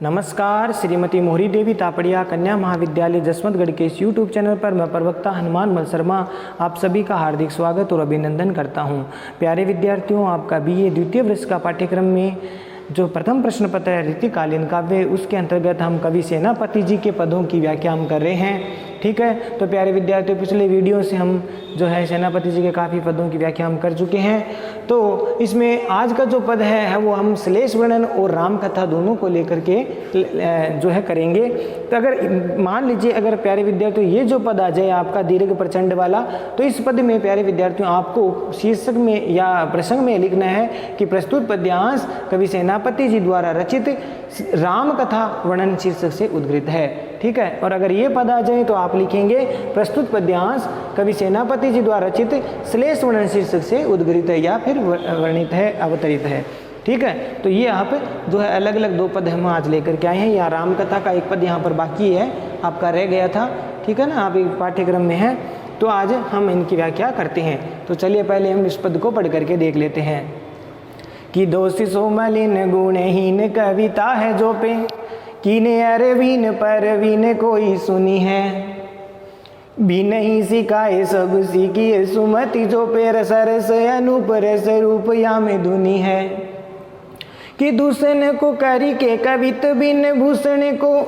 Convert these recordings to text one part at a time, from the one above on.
नमस्कार, श्रीमती मोहरी देवी तापड़िया कन्या महाविद्यालय जसवंतगढ़ के इस यूट्यूब चैनल पर मैं प्रवक्ता हनुमान मल शर्मा आप सभी का हार्दिक स्वागत और अभिनंदन करता हूं। प्यारे विद्यार्थियों, आपका बीए द्वितीय वर्ष का पाठ्यक्रम में जो प्रथम प्रश्न पत्र है ऋतुकालीन काव्य, उसके अंतर्गत हम कवि सेनापति जी के पदों की व्याख्या हम कर रहे हैं। ठीक है, तो प्यारे विद्यार्थियों, पिछले वीडियो से हम जो है सेनापति जी के काफ़ी पदों की व्याख्या हम कर चुके हैं। तो इसमें आज का जो पद है वो हम श्लेष वर्णन और राम कथा दोनों को लेकर के जो है करेंगे। तो अगर मान लीजिए अगर प्यारे विद्यार्थियों ये जो पद आ जाए आपका दीर्घ प्रचंड वाला, तो इस पद में प्यारे विद्यार्थियों आपको शीर्षक में या प्रसंग में लिखना है कि प्रस्तुत पद्यांश कवि सेनापति जी द्वारा रचित राम कथा वर्णन शीर्षक से उद्धृत है। ठीक है, और अगर ये पद आ जाए तो आप लिखेंगे प्रस्तुत पद्यांश कवि सेनापति जी द्वारा रचित श्लेष वर्णन शीर्षक से उद्धृत है या फिर वर्णित है, अवतरित है। ठीक है, तो ये यहाँ पे जो है अलग अलग दो पद हम आज लेकर के आए हैं। या राम कथा का एक पद यहाँ पर बाकी है, आपका रह गया था। ठीक है ना, आप एक पाठ्यक्रम में है, तो आज हम इनकी व्याख्या करते हैं। तो चलिए पहले हम इस पद को पढ़ करके देख लेते हैं कि दोषी सो मलिन गुणहीन कविता है जो पे कीने अरवीन परवीन कोई सुनी है, भी नहीं सिखाए सब सीखिए सुमति जो पे रस रस अनूप रस रूप या में धुनी है, कि दूषण को करी के कवित बिन भूषण को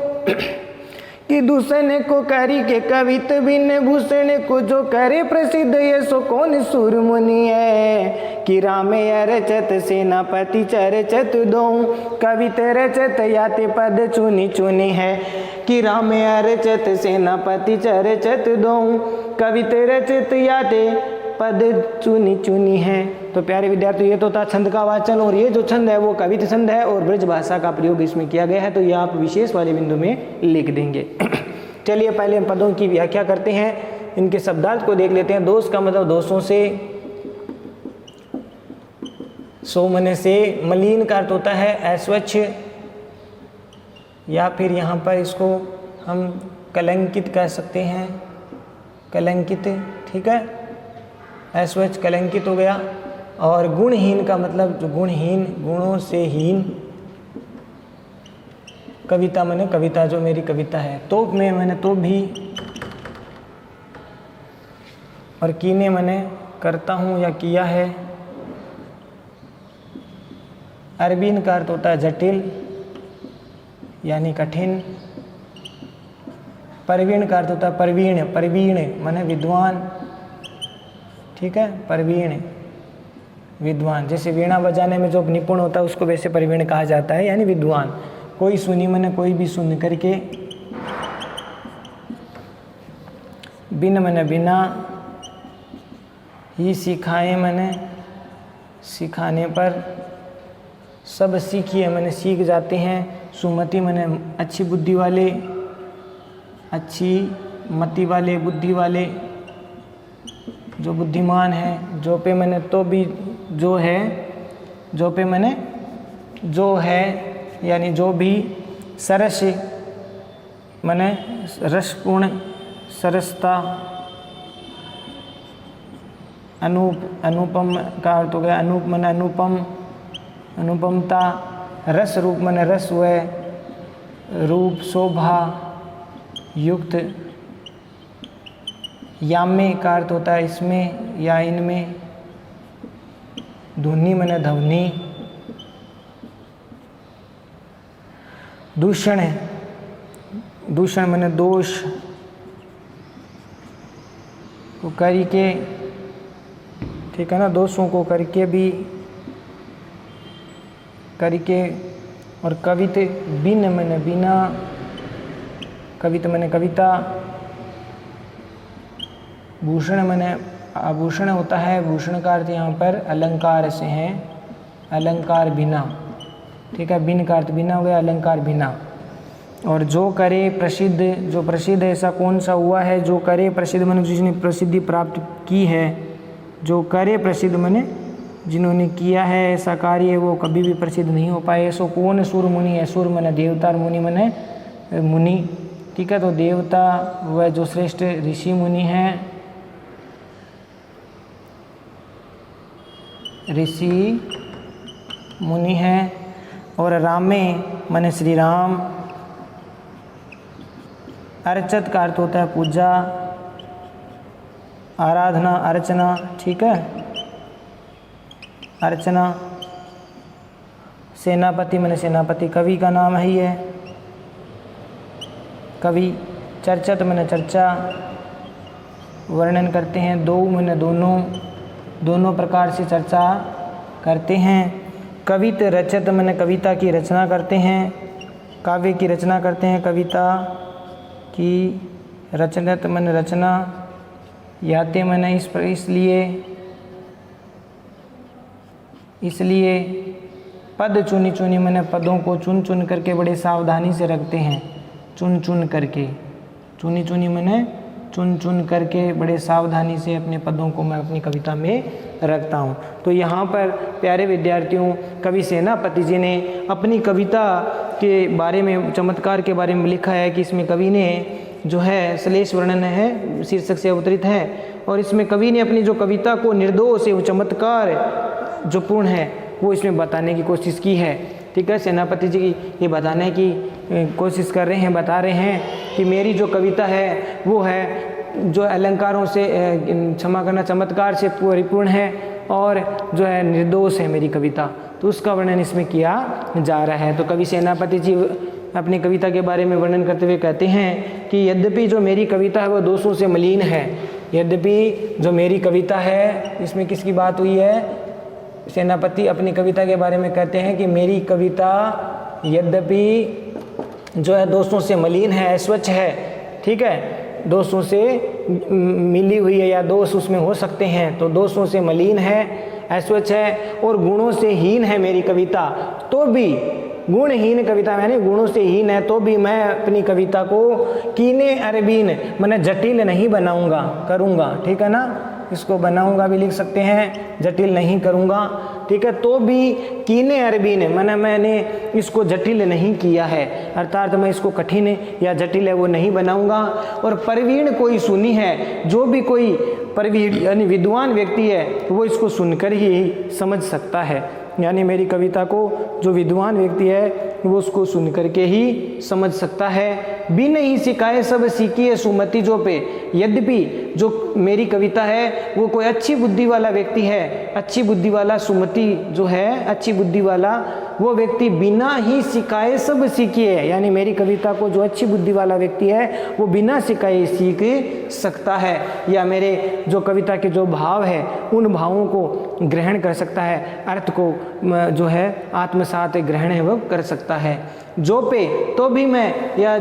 कि दूषण को करी के कवित बिन भूषण को जो करे प्रसिद्ध ये सो कौन सुर मुनि है, कि राम रचत सेनापति चरचत दो कवित रचत याते पद चुनी चुनी है, कि राम रचत सेनापति चरचत दो कवित रचत याते पद चुनी चुनी है। तो प्यारे विद्यार्थी, ये तो था छंद का वाचन, और ये जो छंद है वो कवित छंद है और ब्रज भाषा का प्रयोग इसमें किया गया है। तो ये आप विशेष वाले बिंदु में लिख देंगे। चलिए पहले हम पदों की व्याख्या करते हैं, इनके शब्दार्थ को देख लेते हैं। दोष का मतलब दोषों से, सो मने से, मलिन का अर्थ होता है अस्वच्छ, या फिर यहाँ पर इसको हम कलंकित कह सकते हैं, कलंकित। ठीक है, अस्वच्छ कलंकित हो गया। और गुणहीन का मतलब जो गुणहीन, गुणों से हीन। कविता मैंने कविता जो मेरी कविता है। तोप में मैंने तो भी, और कीने मैंने करता हूँ या किया है। अरबीन का अर्थ होता है जटिल यानी कठिन। परवीण का अर्थ होता है परवीण, परवीण मैंने विद्वान। ठीक है, परवीण विद्वान, जैसे वीणा बजाने में जो निपुण होता है उसको वैसे परवीण कहा जाता है, यानी विद्वान। कोई सुनी मैंने कोई भी सुन करके। बिन मैंने बिना। ही सिखाए मैंने सिखाने पर। सब सीखिए मैंने सीख जाते हैं। सुमति मैंने अच्छी बुद्धि वाले, अच्छी मति वाले, बुद्धि वाले, जो बुद्धिमान है। जो पे मैंने तो भी जो है, जो पे मैंने जो है यानी जो भी। सरस मैंने रसपूर्ण, सरसता। अनूप, अनुपम का अर्थ हो गया अनूप मैंने अनुपम, अनुपमता। रस रूप मैंने रस हुए, रूप, शोभा युक्त। यामे का अर्थ होता है इसमें या इनमें। धुनी मैंने ध्वनि। दूषण, दूषण मैंने दोष को करके। ठीक है ना, दोषों को करके भी, करके। और कवित, बिन मैंने बिना, कवित मैंने कविता। भूषण मैंने आभूषण होता है, भूषण का अर्थ यहाँ पर अलंकार से है, अलंकार बिना। ठीक है, बिन का अर्थ बिना हो गया, अलंकार बिना। और जो करे प्रसिद्ध, जो प्रसिद्ध ऐसा कौन सा हुआ है, जो करे प्रसिद्ध मैंने जिसने प्रसिद्धि प्राप्त की है। जो करे प्रसिद्ध मैंने जिन्होंने किया है ऐसा कार्य वो कभी भी प्रसिद्ध नहीं हो पाए। सो कौन सुर मुनि है, सुर मैंने देवता और मुनि मैंने मुनि। ठीक है, तो देवता वह जो श्रेष्ठ ऋषि मुनि हैं, ऋषि मुनि हैं। और रामे माने श्री राम। अर्चत का अर्थ होता है पूजा, आराधना, अर्चना, ठीक है, अर्चना। सेनापति माने सेनापति, कवि का नाम है ये, कवि। चर्चत माने चर्चा, वर्णन करते हैं। दो माने दोनों, दोनों प्रकार से चर्चा करते हैं। कवित रचत माने कविता की रचना करते हैं, काव्य की रचना करते हैं, कविता की। रचनत माने रचना, याते माने इसलिए। पद चुनी चुनी माने पदों को चुन चुन करके बड़े सावधानी से रखते हैं, चुन चुन करके। चुनी चुनी माने चुन चुन करके बड़े सावधानी से अपने पदों को मैं अपनी कविता में रखता हूँ। तो यहाँ पर प्यारे विद्यार्थियों, कवि सेनापति जी ने अपनी कविता के बारे में, चमत्कार के बारे में लिखा है कि इसमें कवि ने जो है श्लेष वर्णन है, शीर्षक से अवतरित है, और इसमें कवि ने अपनी जो कविता को निर्दोष एवं चमत्कार जो पूर्ण है वो इसमें बताने की कोशिश की है। ठीक है, सेनापति जी ये बताने की कोशिश कर रहे हैं, बता रहे हैं कि मेरी जो कविता है वो है जो अलंकारों से, क्षमा करना, चमत्कार से परिपूर्ण है और जो है निर्दोष है मेरी कविता। तो उसका वर्णन इसमें किया जा रहा है। तो कवि सेनापति जी अपनी कविता के बारे में वर्णन करते हुए कहते हैं कि यद्यपि जो मेरी कविता है वो दोषों से मलिन है। यद्यपि जो मेरी कविता है, इसमें किसकी बात हुई है? सेनापति अपनी कविता के बारे में कहते हैं कि मेरी कविता यद्यपि जो है दोषों से मलिन है, अस्वच्छ है, ठीक है, दोषों से मिली हुई है या दोष उसमें हो सकते हैं, तो दोषों से मलिन है, अस्वच्छ है और गुणों से हीन है मेरी कविता। तो भी गुणहीन कविता, यानी गुणों से हीन है, तो भी मैं अपनी कविता को कीने अरबीन माने जटिल नहीं बनाऊंगा, करूंगा, ठीक है ना। इसको बनाऊंगा भी लिख सकते हैं, जटिल नहीं करूंगा, ठीक है। तो भी कीने अरबीन माने मैंने इसको जटिल नहीं किया है, अर्थात मैं इसको कठिन या जटिल है वो नहीं बनाऊंगा। और प्रवीण कोई सुनी है, जो भी कोई प्रवीण यानी विद्वान व्यक्ति है वो इसको सुनकर ही समझ सकता है, यानी मेरी कविता को जो विद्वान व्यक्ति है वो उसको सुन करके ही समझ सकता है। बिन ही सिखाए सब सीखिए सुमति जो पे। यद्यपि जो मेरी कविता है वो कोई अच्छी बुद्धि वाला व्यक्ति है, अच्छी बुद्धि वाला, सुमति जो है अच्छी बुद्धि वाला, वो व्यक्ति बिना ही सिखाए सब सीखिए, यानी मेरी कविता को जो अच्छी बुद्धि वाला व्यक्ति है वो बिना सिखाए सीख सकता है, या मेरे जो कविता के जो भाव है उन भावों को ग्रहण कर सकता है, अर्थ को जो है आत्मसात ग्रहण है वो कर सकता है। जो पे तो भी मैं, या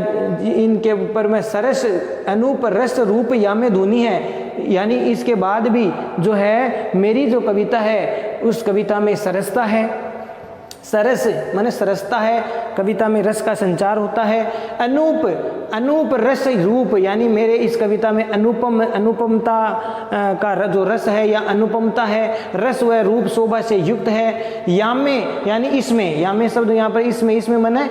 इनके ऊपर मैं सरस अनूप रस रूप या में धुनी है, यानी इसके बाद भी जो है मेरी जो कविता है उस कविता में सरसता है। सरस माने सरसता है, कविता में रस का संचार होता है। अनूप रस रूप, यानी मेरे इस कविता में अनुपमता का जो रस है या अनुपमता है, रस व रूप शोभा से युक्त है। यामे यानी इसमें, यामे शब्द यहाँ पर इसमें माने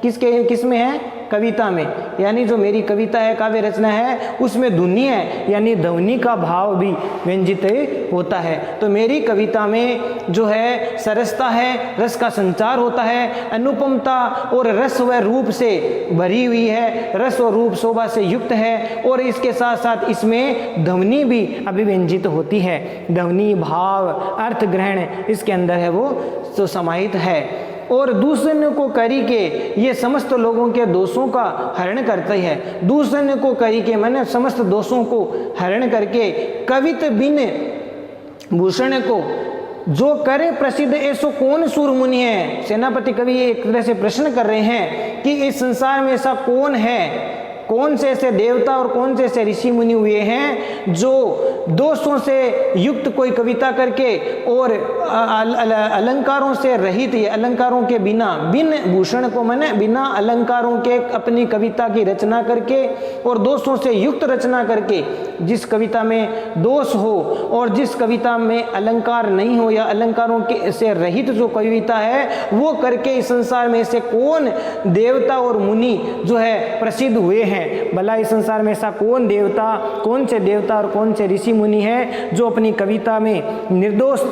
किसमें है? कविता में, यानी जो मेरी कविता है, काव्य रचना है, उसमें ध्वनि है, यानी ध्वनि का भाव भी व्यंजित होता है। तो मेरी कविता में जो है सरसता है, रस का संचार होता है, अनुपमता और रस व रूप से भरी हुई है, रस और रूप शोभा से युक्त है, और इसके साथ साथ इसमें ध्वनि भी अभिव्यंजित होती है। ध्वनि, भाव, अर्थ ग्रहण इसके अंदर है वो तो समाहित है। और दूसरे को करी के ये समस्त लोगों के दोषों का हरण करते हैं। दूसरे को करी के मैंने समस्त दोषों को हरण करके कवित बिन भूषण को जो करे प्रसिद्ध ऐसो कौन सूर मुनि है। सेनापति कवि एक तरह से प्रश्न कर रहे हैं कि इस संसार में ऐसा कौन है, कौन से ऐसे देवता और कौन से ऐसे ऋषि मुनि हुए हैं जो दोषों से युक्त कोई कविता करके और अलंकारों से रहित, ये अलंकारों के बिना, बिन भूषण को माने बिना अलंकारों के अपनी कविता की रचना करके और दोषों से युक्त रचना करके, जिस कविता में दोष हो और जिस कविता में अलंकार नहीं हो या अलंकारों के से रहित जो कविता है वो करके इस संसार में से कौन देवता और मुनि जो है प्रसिद्ध हुए हैं। हैं। भला इस संसार में ऐसा कौन देवता, कौन से देवता और कौन से ऋषि मुनि है जो अपनी कविता में निर्दोष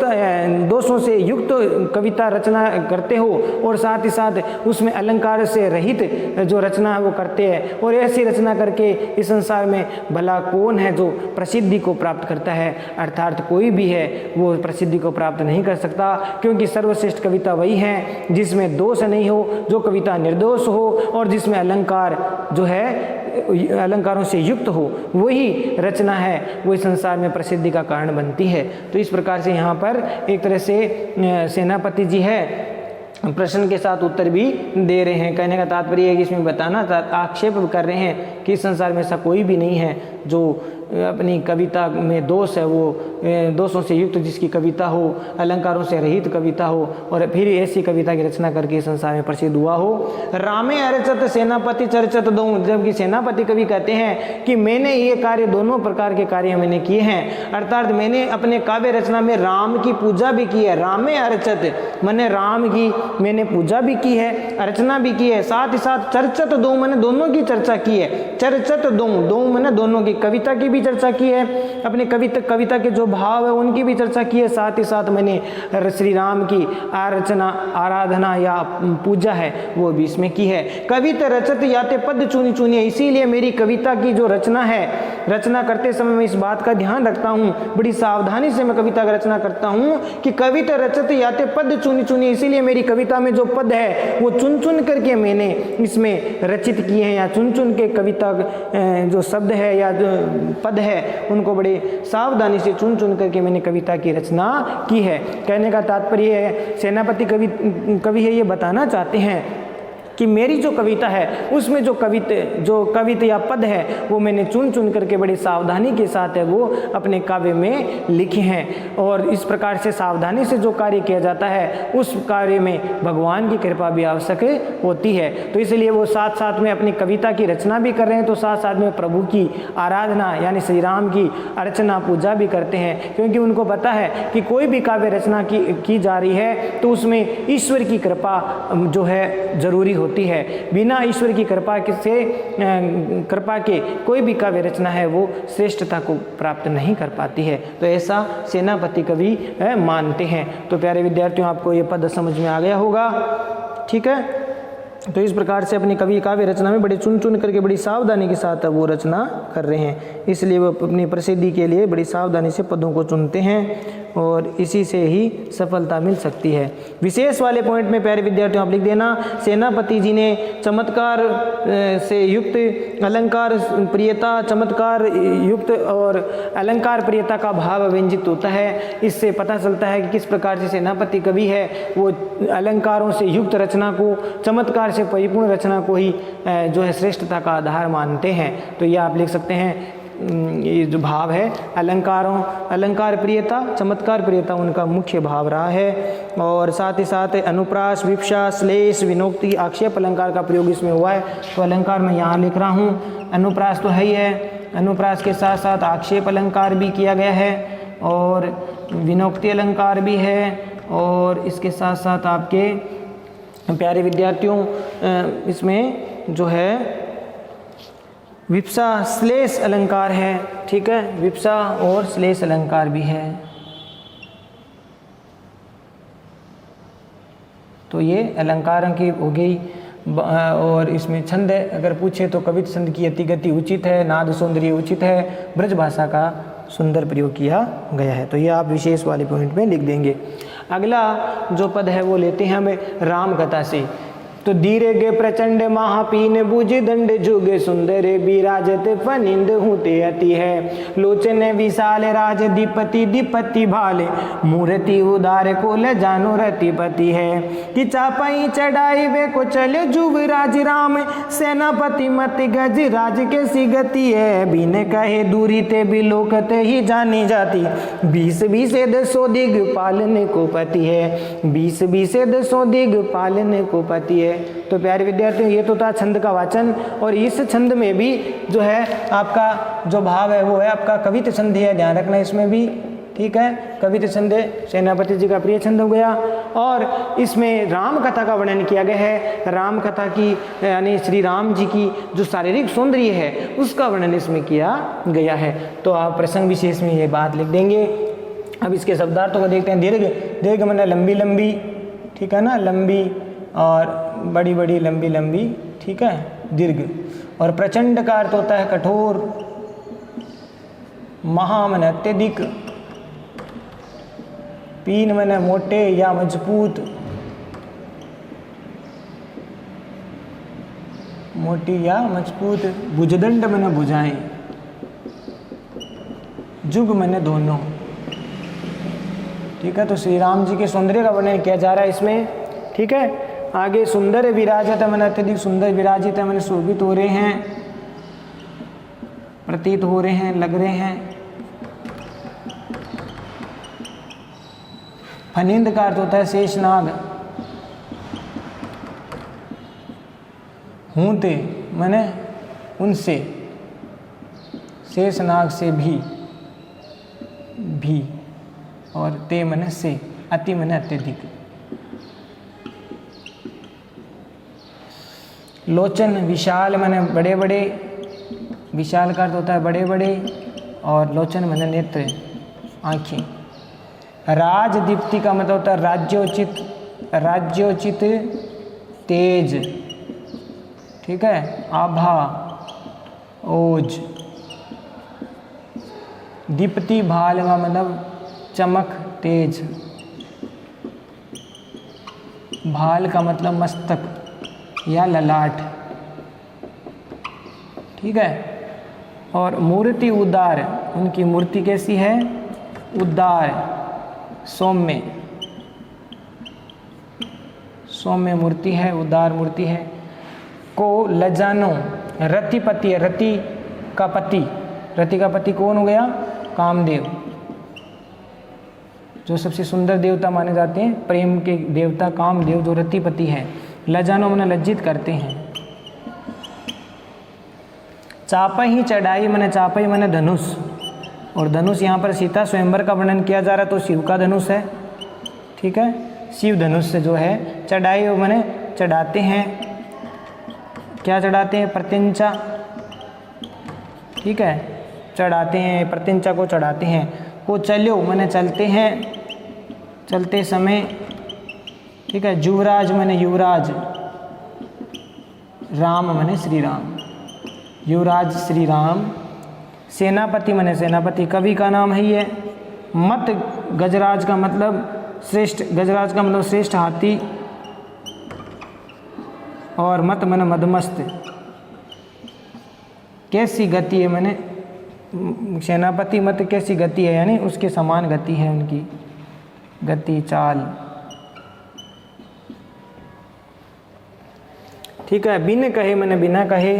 दोषों से युक्त कविता रचना करते हो और साथ ही साथ उसमें अलंकार से रहित जो रचना है वो करते हैं। और ऐसी रचना करके इस संसार में भला कौन है जो प्रसिद्धि को प्राप्त करता है? अर्थात कोई भी है वो प्रसिद्धि को प्राप्त नहीं कर सकता, क्योंकि सर्वश्रेष्ठ कविता वही है जिसमें दोष नहीं हो, जो कविता निर्दोष हो और जिसमें अलंकार जो है अलंकारों से युक्त हो, वही रचना है वो इस संसार में प्रसिद्धि का कारण बनती है। तो इस प्रकार से यहाँ पर एक तरह से सेनापति जी है प्रश्न के साथ उत्तर भी दे रहे हैं। कहने का तात्पर्य है कि इसमें बताना आक्षेप कर रहे हैं कि इस संसार में ऐसा कोई भी नहीं है जो अपनी कविता में दोष है वो दोषों से युक्त जिसकी कविता हो, अलंकारों से रहित कविता हो और फिर ऐसी कविता की रचना करके संसार में प्रसिद्ध हुआ हो। रामे अर्चत सेनापति चर्चत दो, जबकि सेनापति कवि कहते हैं कि मैंने ये कार्य, दोनों प्रकार के कार्य मैंने किए हैं, अर्थात मैंने अपने काव्य रचना में राम की पूजा भी की है। रामे अर्चत मैंने राम की मैंने पूजा भी की है, अर्चना भी की है, साथ ही साथ चर्चत दो मैंने दोनों की चर्चा की है। चर्चत दो मैंने दोनों की कविता की भी चर्चा की है, अपने कविता के जो भाव है उनकी भी चर्चा की है, साथ ही साथ मैंने श्री राम की आराधना या पूजा है वो भी इसमें की है। कविता रचत याते पद चुनी चुनी, इसीलिए मेरी कविता की जो रचना है, रचना करते समय मैं इस बात का ध्यान रखता हूँ, बड़ी सावधानी से मैं कविता की रचना करता हूँ कि कविता रचत याते पद चुनी चुनी, इसीलिए मेरी कविता में जो पद है वो चुन चुन करके मैंने इसमें रचित किए हैं, या चुन चुन के कविता जो शब्द है या जो पद है उनको बड़े सावधानी से चुन चुन करके मैंने कविता की रचना की है। कहने का तात्पर्य है सेनापति कवि है ये बताना चाहते हैं कि मेरी जो कविता है उसमें जो कविता या पद है वो मैंने चुन चुन करके बड़ी सावधानी के साथ है वो अपने काव्य में लिखे हैं। और इस प्रकार से सावधानी से जो कार्य किया जाता है उस कार्य में भगवान की कृपा भी आवश्यक होती है। तो इसलिए वो साथ साथ में अपनी कविता की रचना भी कर रहे हैं, तो साथ साथ में प्रभु की आराधना यानी श्री राम की अर्चना पूजा भी करते हैं, क्योंकि उनको पता है कि कोई भी काव्य रचना की जा रही है तो उसमें ईश्वर की कृपा जो है जरूरी होती है। बिना ईश्वर की कृपा के कोई भी काव्य रचना है वो श्रेष्ठता को प्राप्त नहीं कर पाती है। तो ऐसा सेनापति कवि मानते हैं। तो प्यारे विद्यार्थियों आपको ये पद समझ में आ गया होगा, ठीक है। तो इस प्रकार से अपनी काव्य रचना में बड़ी चुन चुन करके बड़ी सावधानी के साथ वो रचना कर रहे हैं, इसलिए वो अपनी प्रसिद्धि के लिए बड़ी सावधानी से पदों को चुनते हैं और इसी से ही सफलता मिल सकती है। विशेष वाले पॉइंट में प्यारे विद्यार्थियों आप लिख देना, सेनापति जी ने चमत्कार से युक्त अलंकार प्रियता, चमत्कार युक्त और अलंकार प्रियता का भाव व्यंजित होता है। इससे पता चलता है कि किस प्रकार से सेनापति कवि है वो अलंकारों से युक्त रचना को, चमत्कार से परिपूर्ण रचना को ही जो है श्रेष्ठता का आधार मानते हैं। तो यह आप लिख सकते हैं, ये जो भाव है अलंकार प्रियता, चमत्कार प्रियता उनका मुख्य भाव रहा है। और साथ ही साथ अनुप्रास, विवक्षा, श्लेष, विनोक्ति, आक्षेप अलंकार का प्रयोग इसमें हुआ है। तो अलंकार मैं यहाँ लिख रहा हूँ, अनुप्रास तो है ही है, अनुप्रास के साथ साथ आक्षेप अलंकार भी किया गया है और विनोक्ति अलंकार भी है, और इसके साथ साथ आपके प्यारे विद्यार्थियों इसमें जो है विप्सा श्लेष अलंकार है, ठीक है, विप्सा और श्लेष अलंकार भी है। तो ये अलंकारों की हो गई। और इसमें छंद अगर पूछे तो कवित छंद की अति गति उचित है, नाद सौंदर्य उचित है, ब्रज भाषा का सुंदर प्रयोग किया गया है। तो ये आप विशेष वाले पॉइंट में लिख देंगे। अगला जो पद है वो लेते हैं हमें राम कथा से। तो धीरे गे प्रचंड महापीन बुझ दंड जुगे सुंदर विराजत फनिंद हूते अति है, लोचन विशाल राज दीपति दीपति भाले, मूर्ति उदार को ले जानो रतिपति है, कि चापाई चढ़ाई वे को चले जुवराज राम, सेनापति मत गज राज के सी गति है, बिन कहे दूरी ते बिलोकत ही जानी जाती, 20 दसो दिग पालने को पति है, 20 दसो दिग पालने को पति है। तो प्यारे विद्यार्थियों ये तो था छंद का वाचन, और इस छंद में भी जो है आपका जो भाव है वो है आपका कवित छंद है, ध्यान रखना इसमें भी ठीक है, कविता छंद सेनापति जी का प्रिय छंद हो गया। और इसमें राम कथा का वर्णन किया गया है। राम कथा की यानी श्री राम जी की जो शारीरिक सौंदर्य है उसका वर्णन इसमें किया गया है। तो आप प्रसंग विशेष में ये बात लिख देंगे। अब इसके शब्दार्थों को देखते हैं। दीर्घ, दीर्घ माने लंबी लंबी, ठीक है ना, लंबी और बड़ी बड़ी, लंबी लंबी, ठीक है, दीर्घ। और प्रचंड का अर्थ होता है कठोर, महा माने अत्यधिक, पीन माने मोटे या मजबूत, मोटी या मजबूत, भुजदंड माने भुजाएं, जुग माने दोनों, ठीक है। तो श्री राम जी के सौंदर्य का वर्णन किया जा रहा है इसमें, ठीक है। आगे सुंदर विराजित मैंने अत्यधिक सुंदर विराजित है मैंने शोभित हो रहे हैं, प्रतीत हो रहे हैं, लग रहे हैं। फनिंद का अर्थ होता है शेषनाग, हूंते मैंने उनसे, शेषनाग से भी, और ते मैंने से, अति मैंने अत्यधिक। लोचन विशाल मैंने बड़े बड़े, विशाल का अर्थ होता है बड़े बड़े, और लोचन मैंने नेत्र, आँखें। राजदीप्ति का मतलब होता है राज्योचित, राज्योचित तेज, ठीक है, आभा, ओज। दीप्ति भाल का मतलब चमक, तेज। भाल का मतलब मस्तक या ललाट, ठीक है। और मूर्ति उदार, उनकी मूर्ति कैसी है, उदार, सौम्य, सौम्य मूर्ति है, उदार मूर्ति है। को लजानो, रतिपति है, रति का पति, रति का पति कौन हो गया, कामदेव, जो सबसे सुंदर देवता माने जाते हैं, प्रेम के देवता कामदेव जो रतिपति है। लजानो मैंने लज्जित करते हैं। चापही चढ़ाई मैंने, चापही मैंने धनुष, और धनुष यहाँ पर सीता स्वयंवर का वर्णन किया जा रहा है, तो शिव का धनुष है, ठीक है, शिव धनुष से जो है। चढ़ाई वो मैंने चढ़ाते हैं, क्या चढ़ाते हैं, प्रत्यंचा, ठीक है, चढ़ाते हैं, प्रत्यंचा को चढ़ाते हैं। को चलो मैंने चलते हैं, चलते समय, ठीक है। युवराज मैंने युवराज, राम मैंने श्री राम, युवराज श्री राम। सेनापति मैंने सेनापति, कवि का नाम है ये। मत गजराज का मतलब श्रेष्ठ, गजराज का मतलब श्रेष्ठ हाथी, और मत मैंने मदमस्त। कैसी गति है मैंने, सेनापति मत कैसी गति है, यानी उसके समान गति है उनकी, गति चाल, ठीक है। बिन कहे मैंने बिना कहे,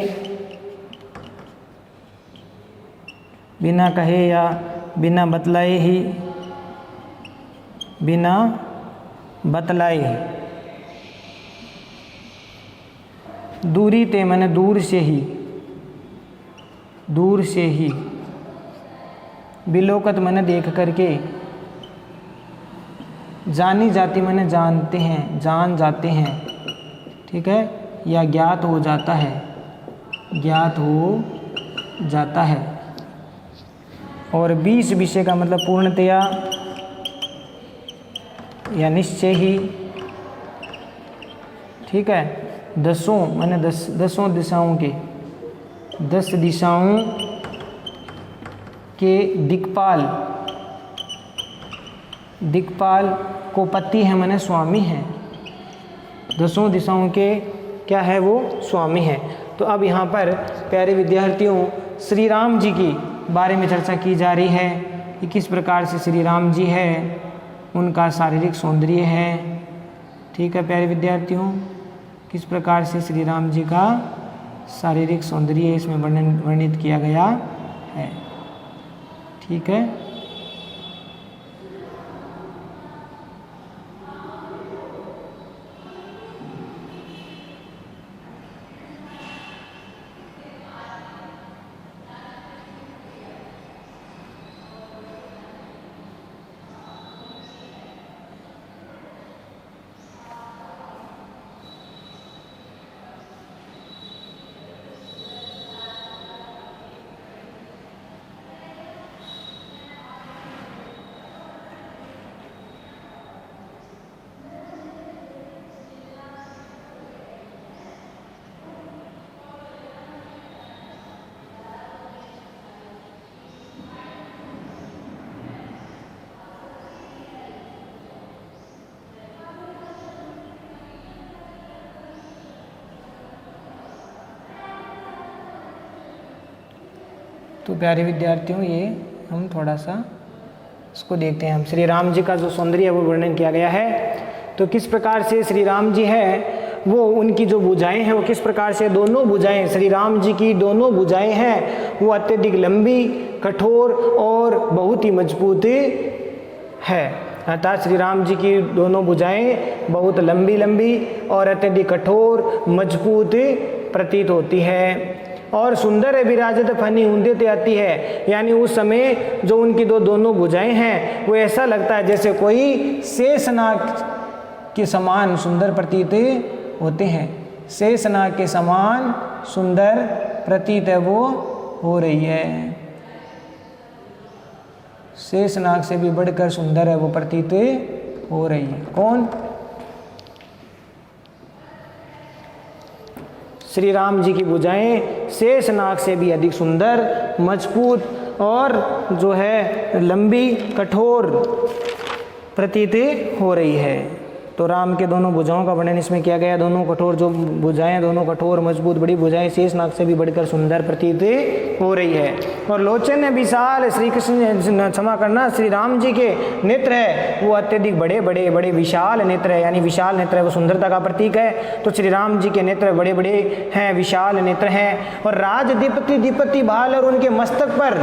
बिना कहे या बिना बतलाए ही, बिना बतलाए। दूरी ते मैंने दूर से ही, दूर से ही। बिलोकत मैंने देख करके। जानी जाती मैंने जानते हैं, जान जाते हैं, ठीक है, या ज्ञात हो जाता है, ज्ञात हो जाता है। और 20 विषय का मतलब पूर्णतया या निश्चय ही, ठीक है। दसों मैंने दसों दिशाओं के, 10 दिशाओं के दिक्पाल, दिक्पाल को पति है मैंने स्वामी है, 10 दिशाओं के क्या है वो स्वामी है। तो अब यहाँ पर प्यारे विद्यार्थियों श्री राम जी की बारे में चर्चा की जा रही है कि किस प्रकार से श्री राम जी है, उनका शारीरिक सौंदर्य है, ठीक है प्यारे विद्यार्थियों, किस प्रकार से श्री राम जी का शारीरिक सौंदर्य इसमें वर्णित किया गया है, ठीक है। तो प्यारे विद्यार्थियों ये हम थोड़ा सा इसको देखते हैं। हम श्री राम जी का जो सौंदर्य है वो वर्णन किया गया है। तो किस प्रकार से श्री राम जी है वो उनकी जो भुजाएं हैं वो किस प्रकार से, दोनों भुजाएं श्री राम जी की दोनों भुजाएं हैं वो अत्यधिक लंबी, कठोर और बहुत ही मजबूत है। अर्थात श्री राम जी की दोनों भुजाएं बहुत लंबी लंबी और अत्यधिक कठोर मजबूत प्रतीत होती है। और सुंदर विराजत फनी उदित आती है, यानी उस समय जो उनकी दोनों भुजाएं हैं वो ऐसा लगता है जैसे कोई शेषनाग के समान सुंदर प्रतीत होते हैं। शेषनाग के समान सुंदर प्रतीत है वो हो रही है। शेषनाग से भी बढ़कर सुंदर है वो प्रतीत हो रही है। कौन? श्री राम जी की भुजाएं शेषनाग से भी अधिक सुंदर, मजबूत और जो है लंबी, कठोर प्रतीत हो रही है। तो राम के दोनों भुजाओं का वर्णन इसमें किया गया। दोनों कठोर जो भुजाएं, दोनों कठोर मजबूत बड़ी भुजाएं शेषनाग से भी बढ़कर सुंदर प्रतीत हो रही है। और लोचन विशाल, श्री कृष्ण क्षमा करना, श्री राम जी के नेत्र है वो अत्यधिक बड़े बड़े बड़े विशाल नेत्र है, यानी विशाल नेत्र है वो सुंदरता का प्रतीक है। तो श्री राम जी के नेत्र बड़े बड़े हैं, विशाल नेत्र हैं। और राज दीप्ति दीप्ति भाल, और उनके मस्तक पर,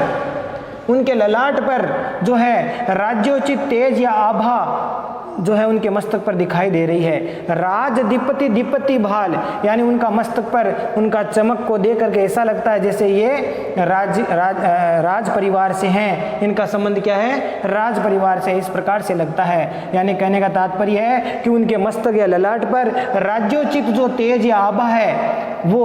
उनके ललाट पर जो है राज्योचित तेज या आभा जो है उनके मस्तक पर दिखाई दे रही है। राज दीप्ति दीप्ति भाल, यानी उनका मस्तक पर उनका चमक को देख करके ऐसा लगता है जैसे ये राज परिवार से हैं। इनका संबंध क्या है? राज परिवार से। इस प्रकार से लगता है, यानी कहने का तात्पर्य है कि उनके मस्तक या ललाट पर राज्योचित जो तेज या आभा है वो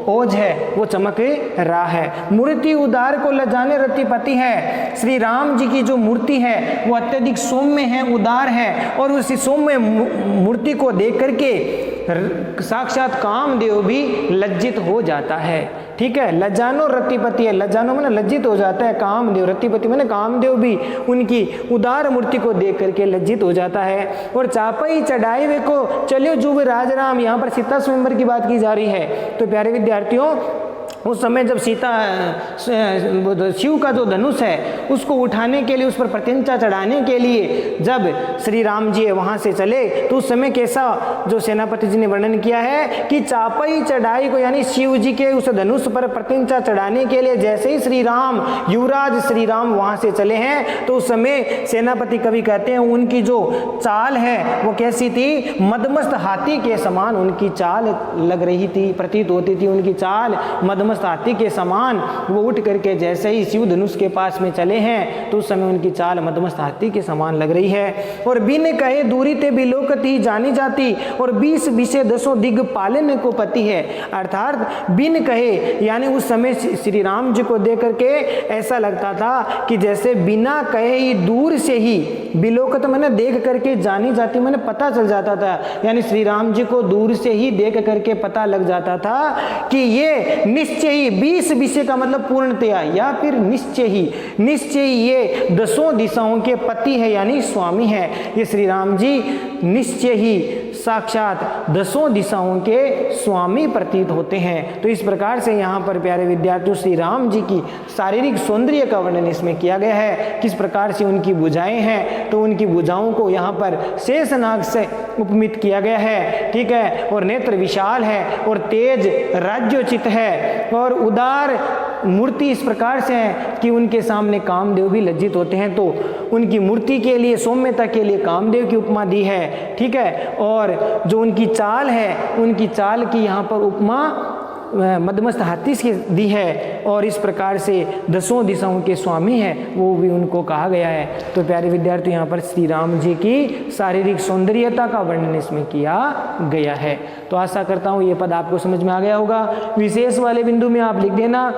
ओज है वो चमक रहा है। मूर्ति उदार को लजाने रतिपति है। श्री राम जी की जो मूर्ति है वो अत्यधिक सौम्य है, उदार है, और उसी सौम्य मूर्ति को देख करके साक्षात कामदेव भी लज्जित हो जाता है। ठीक है, लज्जानो रतिपति है, लज्जानो मैंने लज्जित हो जाता है, कामदेव रतिपति मैंने कामदेव भी उनकी उदार मूर्ति को देख करके लज्जित हो जाता है। और चापाई चढ़ाई वे को चलियो जुब राजराम, यहाँ पर सीता स्वयंवर की बात की जा रही है। तो प्यारे विद्यार्थियों उस समय जब सीता शिव का जो धनुष है उसको उठाने के लिए, उस पर प्रत्यंचा चढ़ाने के लिए जब श्री राम जी वहाँ से चले तो उस समय कैसा जो सेनापति जी ने वर्णन किया है कि चापाई चढ़ाई को, यानी शिव जी के उस धनुष पर प्रत्यंचा चढ़ाने के लिए जैसे ही श्री राम, युवराज श्री राम वहाँ से चले हैं तो उस समय सेनापति कवि कहते हैं उनकी जो चाल है वो कैसी थी? मदमस्त हाथी के समान उनकी चाल लग रही थी, प्रतीत होती थी। उनकी चाल मदमस्त हाथी के समान, वो उठ करके जैसे ही शिव धनुष के पास में चले हैं तो उस समय उनकी चाल मदमस्त हाथी के समान लग रही है। और बिन कहे दूरी ते बिलोकती जानी जाती, और 20 विषय 10 दिग पालन को पति है। अर्थात बिन कहे, यानी उस समय श्री राम जी को देख करके ऐसा लगता था कि जैसे बिना कहे ही दूर से ही, बिलोकत मैंने देख करके, जानी जाती मैंने पता चल जाता था, यानी श्री राम जी को दूर से ही देख करके पता लग जाता था कि ये निश्चय ही 20 विषय का मतलब पूर्णतया, या फिर निश्चय ही ये 10 दिशाओं के पति है, यानी स्वामी है। ये श्री राम जी निश्चय ही साक्षात 10 दिशाओं के स्वामी प्रतीत होते हैं। तो इस प्रकार से यहाँ पर प्यारे विद्यार्थियों श्री राम जी की शारीरिक सौंदर्य का वर्णन इसमें किया गया है। किस प्रकार से उनकी भुजाएं हैं, तो उनकी भुजाओं को यहाँ पर शेषनाग से उपमित किया गया है। ठीक है, और नेत्र विशाल है और तेज राज्योचित है और उदार मूर्ति इस प्रकार से है कि उनके सामने कामदेव भी लज्जित होते हैं। तो उनकी मूर्ति के लिए, सौम्यता के लिए कामदेव की उपमा दी है। ठीक है, और जो उनकी चाल है, उनकी चाल की यहाँ पर उपमा मदमस्त हाथी से दी है, और इस प्रकार से 10 दिशाओं के स्वामी है वो भी उनको कहा गया है। तो प्यारे विद्यार्थी यहाँ पर श्री राम जी की शारीरिक सौंदर्यता का वर्णन इसमें किया गया है। तो आशा करता हूँ ये पद आपको समझ में आ गया होगा। विशेष वाले बिंदु में आप लिख देना,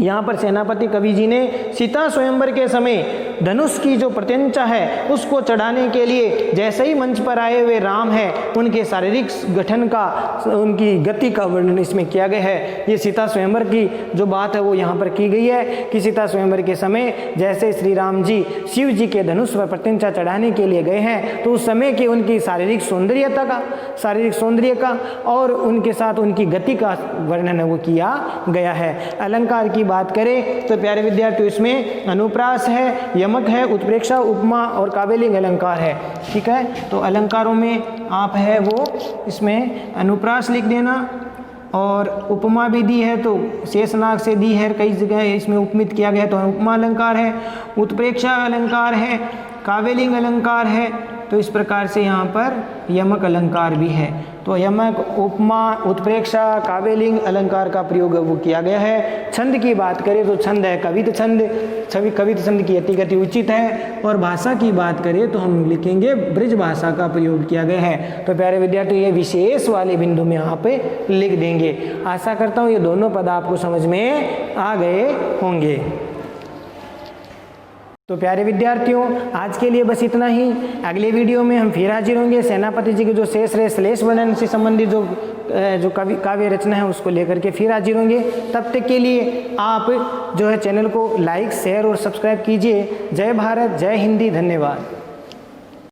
यहाँ पर सेनापति कवि जी ने सीता स्वयंवर के समय धनुष की जो प्रत्यंचा है उसको चढ़ाने के लिए जैसे ही मंच पर आए हुए राम है, उनके शारीरिक गठन का, उनकी गति का वर्णन इसमें किया गया है। ये सीता स्वयंवर की जो बात है वो यहाँ पर की गई है कि सीता स्वयंवर के समय जैसे श्री राम जी शिव जी के धनुष पर प्रत्यंचा चढ़ाने के लिए गए हैं, तो उस समय की उनकी शारीरिक सौंदर्य का और उनके साथ उनकी गति का वर्णन वो किया गया है। अलंकार की बात करें तो प्यारे विद्यार्थियों इसमें अनुप्रास है, यमक है, उत्प्रेक्षा, उपमा और काव्यलिंग अलंकार है। ठीक है, तो अलंकारों में आप है वो इसमें अनुप्रास लिख देना, और उपमा भी दी है तो शेषनाग से दी है, कई जगह इसमें उपमित किया गया है तो उपमा अलंकार है, उत्प्रेक्षा अलंकार है, काव्यलिंग अलंकार है, तो इस प्रकार से यहाँ पर यमक अलंकार भी है। तो यमक, उपमा, उत्प्रेक्षा, काव्यलिंग अलंकार का प्रयोग वो किया गया है। छंद की बात करें तो छंद है कवित छंद, कवित छंद की अतिगति उचित है। और भाषा की बात करें तो हम लिखेंगे ब्रज भाषा का प्रयोग किया गया है। तो प्यारे विद्यार्थियों ये विशेष वाले बिंदु में यहाँ पे लिख देंगे। आशा करता हूँ ये दोनों पद आपको समझ में आ गए होंगे। तो प्यारे विद्यार्थियों आज के लिए बस इतना ही। अगले वीडियो में हम फिर हाजिर होंगे। सेनापति जी के जो शेष रहे श्लेष वर्णन से संबंधित जो काव्य रचना है उसको लेकर के फिर हाजिर होंगे। तब तक के लिए आप जो है चैनल को लाइक, शेयर और सब्सक्राइब कीजिए। जय भारत, जय हिंदी, धन्यवाद।